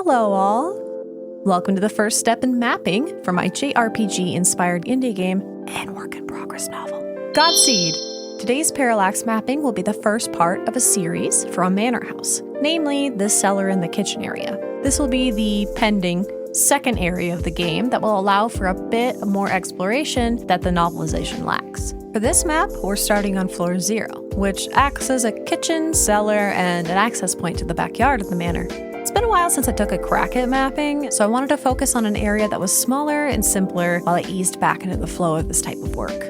Hello all! Welcome to the first step in mapping for my JRPG-inspired indie game and work-in-progress novel, Godseed. Today's Parallax mapping will be the first part of a series for a manor house, namely the cellar and the kitchen area. This will be the pending second area of the game that will allow for a bit more exploration that the novelization lacks. For this map, we're starting on floor 0, which acts as a kitchen, cellar, and an access point to the backyard of the manor. It's been a while since I took a crack at mapping, so I wanted to focus on an area that was smaller and simpler while I eased back into the flow of this type of work.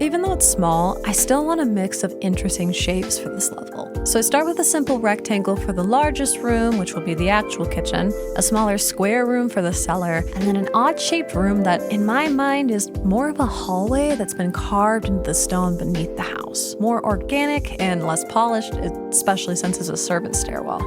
Even though it's small, I still want a mix of interesting shapes for this level. So I start with a simple rectangle for the largest room, which will be the actual kitchen, a smaller square room for the cellar, and then an odd-shaped room that, in my mind, is more of a hallway that's been carved into the stone beneath the house. More organic and less polished, especially since it's a servant stairwell.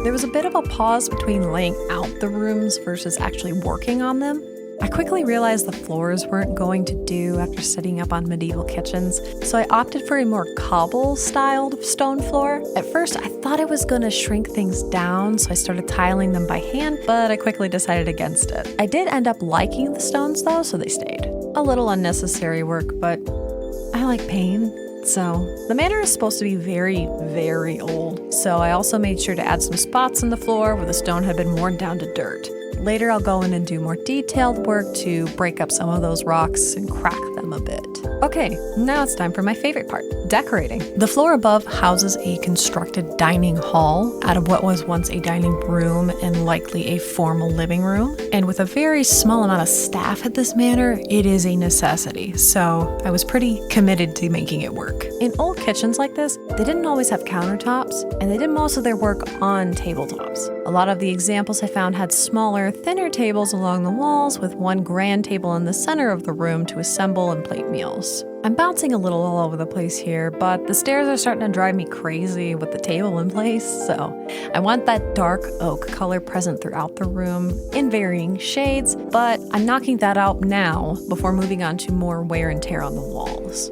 There was a bit of a pause between laying out the rooms versus actually working on them. I quickly realized the floors weren't going to do after setting up on medieval kitchens, so I opted for a more cobble-styled stone floor. At first, I thought I was going to shrink things down, so I started tiling them by hand, but I quickly decided against it. I did end up liking the stones though, so they stayed. A little unnecessary work, but I like pain. So, the manor is supposed to be very, very old, so I also made sure to add some spots in the floor where the stone had been worn down to dirt. Later, I'll go in and do more detailed work to break up some of those rocks and crack them a bit. Okay, now it's time for my favorite part, decorating. The floor above houses a constructed dining hall out of what was once a dining room and likely a formal living room. And with a very small amount of staff at this manor, it is a necessity, so I was pretty committed to making it work. In old kitchens like this, they didn't always have countertops, and they did most of their work on tabletops. A lot of the examples I found had smaller, thinner tables along the walls with one grand table in the center of the room to assemble and plate meals. I'm bouncing a little all over the place here, but the stairs are starting to drive me crazy with the table in place, so I want that dark oak color present throughout the room in varying shades, but I'm knocking that out now before moving on to more wear and tear on the walls.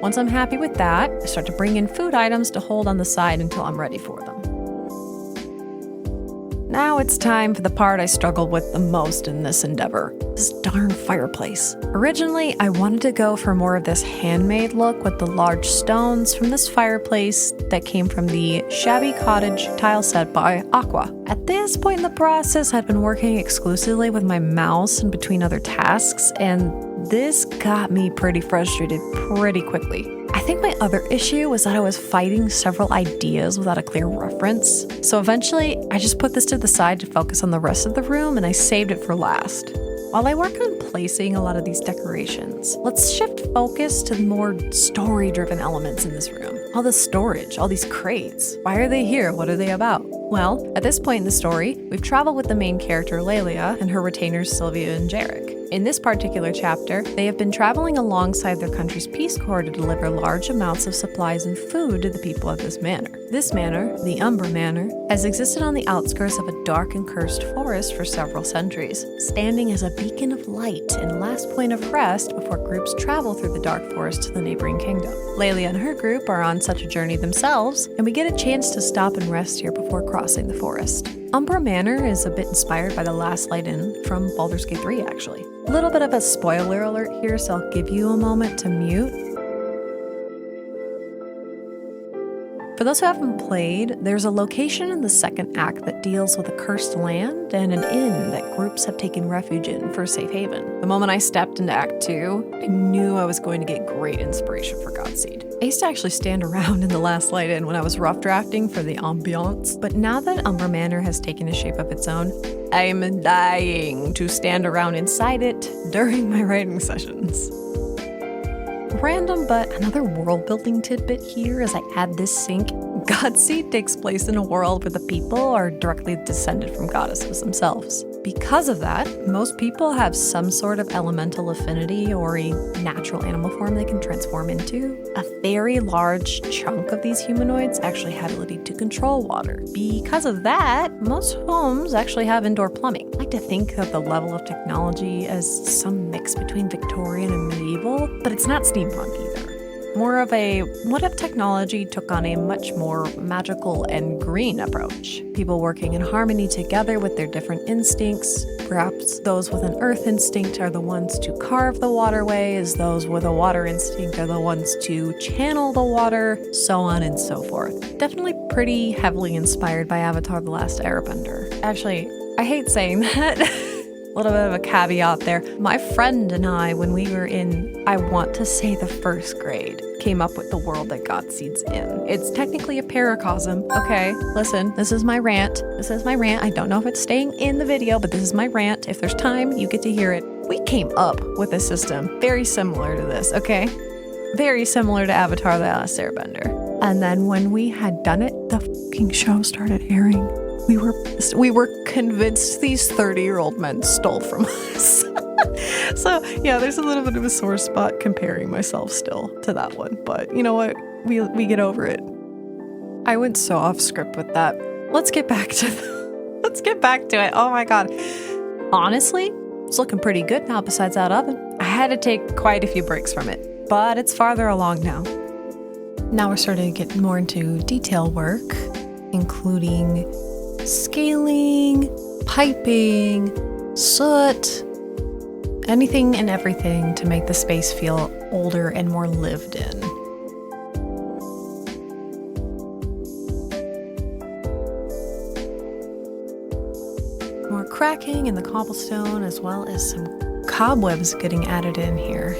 Once I'm happy with that, I start to bring in food items to hold on the side until I'm ready for them. Now it's time for the part I struggled with the most in this endeavor, this darn fireplace. Originally, I wanted to go for more of this handmade look with the large stones from this fireplace that came from the shabby cottage tile set by Aqua. At this point in the process, I'd been working exclusively with my mouse in between other tasks, and this got me pretty frustrated pretty quickly. I think my other issue was that I was fighting several ideas without a clear reference. So eventually, I just put this to the side to focus on the rest of the room, and I saved it for last. While I work on placing a lot of these decorations, let's shift focus to the more story-driven elements in this room. All the storage, all these crates. Why are they here? What are they about? Well, at this point in the story, we've traveled with the main character Lelia and her retainers Sylvia and Jarek. In this particular chapter, they have been traveling alongside their country's Peace Corps to deliver large amounts of supplies and food to the people of this manor. This manor, the Umbra Manor, has existed on the outskirts of a dark and cursed forest for several centuries, standing as a beacon of light and last point of rest before groups travel through the dark forest to the neighboring kingdom. Lelia and her group are on such a journey themselves, and we get a chance to stop and rest here before crossing the forest. Umbra Manor is a bit inspired by the Last Light Inn from Baldur's Gate 3, actually. A little bit of a spoiler alert here, so I'll give you a moment to mute. For those who haven't played, there's a location in the second act that deals with a cursed land and an inn that groups have taken refuge in for a safe haven. The moment I stepped into Act 2, I knew I was going to get great inspiration for Godseed. I used to actually stand around in the Last Light Inn when I was rough drafting for the ambiance, but now that Umbra Manor has taken a shape of its own, I'm dying to stand around inside it during my writing sessions. Random, but another world-building tidbit here as I add this sync. Godseed takes place in a world where the people are directly descended from goddesses themselves. Because of that, most people have some sort of elemental affinity or a natural animal form they can transform into. A very large chunk of these humanoids actually have the ability to control water. Because of that, most homes actually have indoor plumbing. I like to think of the level of technology as some mix between Victorian and medieval, but it's not steampunk either. More of a what if technology took on a much more magical and green approach? People working in harmony together with their different instincts. Perhaps those with an earth instinct are the ones to carve the waterways, those with a water instinct are the ones to channel the water, so on and so forth. Definitely pretty heavily inspired by Avatar: The Last Airbender. Actually, I hate saying that. A little bit of a caveat there. My friend and I, when we were in, I want to say the first grade, came up with the world that Godseed's in. It's technically a paracosm. Okay, listen, this is my rant. This is my rant. I don't know if it's staying in the video, but this is my rant. If there's time, you get to hear it. We came up with a system very similar to this, okay? Very similar to Avatar: The Last Airbender. And then when we had done it, the fucking show started airing. We were convinced these 30-year-old men stole from us. So yeah, there's a little bit of a sore spot comparing myself still to that one. But you know what? We get over it. I went so off script with that. Let's get back to it. Oh my god. Honestly, it's looking pretty good now besides that oven. I had to take quite a few breaks from it, but it's farther along now. Now we're starting to get more into detail work, including scaling, piping, soot, anything and everything to make the space feel older and more lived in. More cracking in the cobblestone, as well as some cobwebs getting added in here.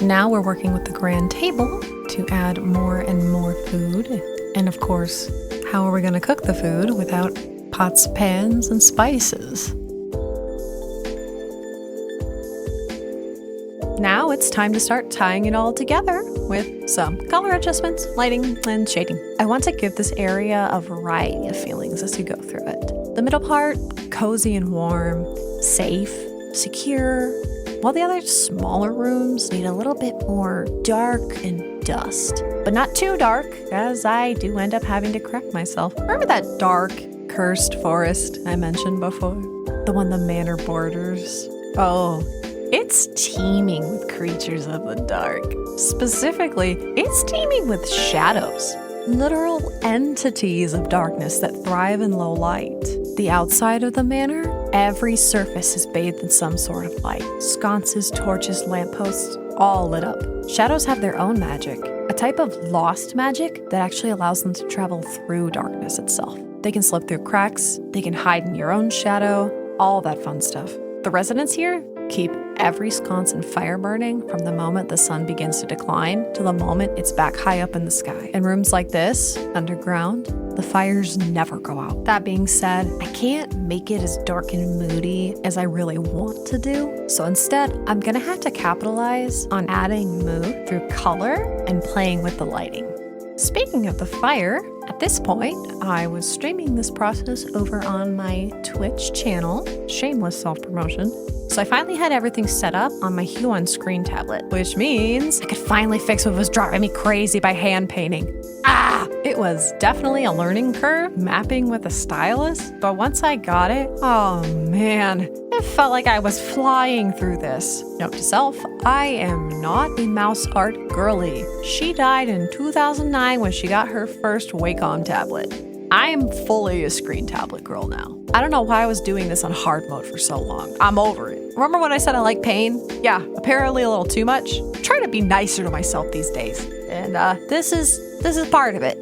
Now we're working with the grand table to add more and more food. And of course, how are we going to cook the food without pots, pans, and spices? Now it's time to start tying it all together with some color adjustments, lighting, and shading. I want to give this area a variety of feelings as you go through it. The middle part, cozy and warm, safe, secure, while the other smaller rooms need a little bit more dark and dust. But not too dark, as I do end up having to correct myself. Remember that dark, cursed forest I mentioned before? The one the Manor borders? Oh, it's teeming with creatures of the dark. Specifically, it's teeming with shadows. Literal entities of darkness that thrive in low light. The outside of the manor, every surface is bathed in some sort of light. Sconces, torches, lampposts, all lit up. Shadows have their own magic, a type of lost magic that actually allows them to travel through darkness itself. They can slip through cracks, they can hide in your own shadow, all that fun stuff. The residents here keep every sconce and fire burning from the moment the sun begins to decline to the moment it's back high up in the sky. In rooms like this, underground, the fires never go out. That being said, I can't make it as dark and moody as I really want to do. So instead, I'm gonna have to capitalize on adding mood through color and playing with the lighting. Speaking of the fire, at this point, I was streaming this process over on my Twitch channel, shameless self-promotion. So I finally had everything set up on my Hue on Screen tablet, which means I could finally fix what was driving me crazy by hand painting. It was definitely a learning curve, mapping with a stylus, but once I got it, oh man, it felt like I was flying through this. Note to self, I am not a mouse art girly. She died in 2009 when she got her first Wacom tablet. I am fully a screen tablet girl now. I don't know why I was doing this on hard mode for so long. I'm over it. Remember when I said I like pain? Yeah, apparently a little too much. I'm trying to be nicer to myself these days. And this is part of it.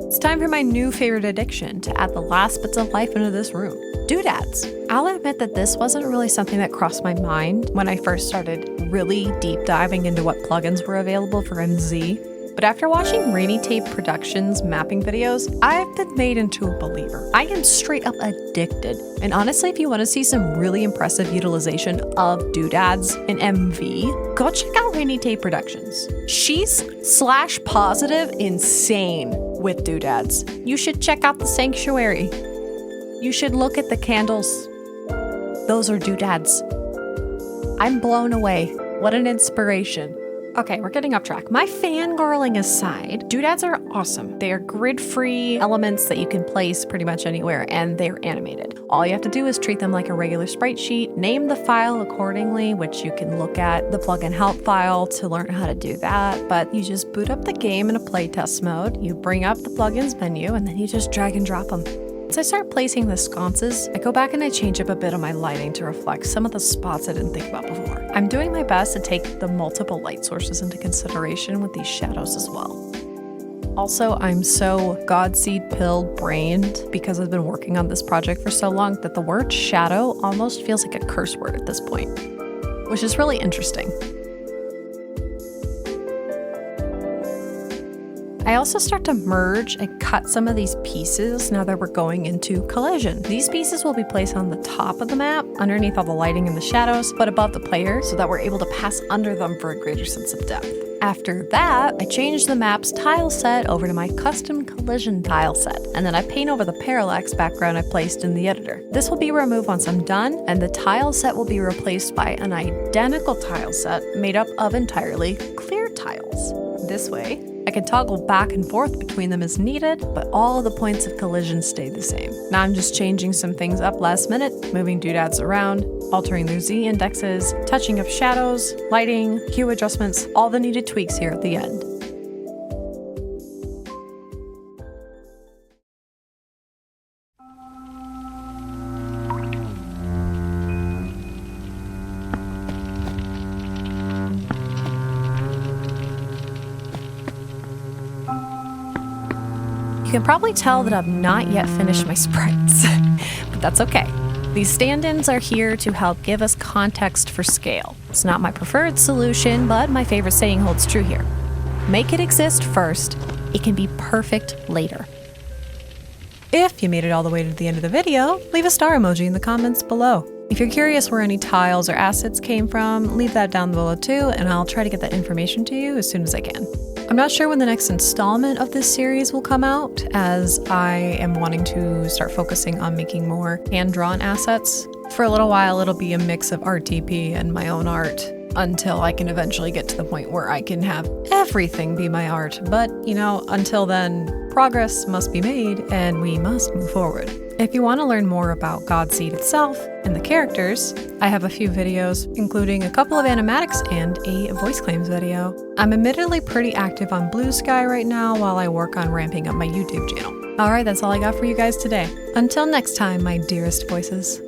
It's time for my new favorite addiction to add the last bits of life into this room. Doodads. I'll admit that this wasn't really something that crossed my mind when I first started really deep diving into what plugins were available for MZ. But after watching RainyTeiProductions mapping videos, I've been made into a believer. I am straight up addicted. And honestly, if you want to see some really impressive utilization of doodads in MV, go check out RainyTeiProductions. She's /positive insane with doodads. You should check out the sanctuary. You should look at the candles. Those are doodads. I'm blown away. What an inspiration. Okay, we're getting off track. My fangirling aside, doodads are awesome. They are grid-free elements that you can place pretty much anywhere, and they're animated. All you have to do is treat them like a regular sprite sheet, name the file accordingly, which you can look at the plugin help file to learn how to do that, but you just boot up the game in a playtest mode, you bring up the plugins menu, and then you just drag and drop them. As I start placing the sconces, I go back and I change up a bit of my lighting to reflect some of the spots I didn't think about before. I'm doing my best to take the multiple light sources into consideration with these shadows as well. Also, I'm so Godseed pill brained because I've been working on this project for so long that the word shadow almost feels like a curse word at this point, which is really interesting. I also start to merge and cut some of these pieces now that we're going into collision. These pieces will be placed on the top of the map, underneath all the lighting and the shadows, but above the player so that we're able to pass under them for a greater sense of depth. After that, I change the map's tile set over to my custom collision tile set, and then I paint over the parallax background I placed in the editor. This will be removed once I'm done, and the tile set will be replaced by an identical tile set made up of entirely clear tiles. This way, I can toggle back and forth between them as needed, but all of the points of collision stay the same. Now I'm just changing some things up last minute, moving doodads around, altering their Z indexes, touching up shadows, lighting, hue adjustments, all the needed tweaks here at the end. You can probably tell that I've not yet finished my sprites, but that's okay. These stand-ins are here to help give us context for scale. It's not my preferred solution, but my favorite saying holds true here. Make it exist first, it can be perfect later. If you made it all the way to the end of the video, leave a star emoji in the comments below. If you're curious where any tiles or assets came from, leave that down below too, and I'll try to get that information to you as soon as I can. I'm not sure when the next installment of this series will come out, as I am wanting to start focusing on making more hand-drawn assets. For a little while, it'll be a mix of RTP and my own art, until I can eventually get to the point where I can have everything be my art. But, you know, until then, progress must be made and we must move forward. If you want to learn more about Godseed itself and the characters, I have a few videos, including a couple of animatics and a voice claims video. I'm admittedly pretty active on Blue Sky right now while I work on ramping up my YouTube channel. Alright, that's all I got for you guys today. Until next time, my dearest voices.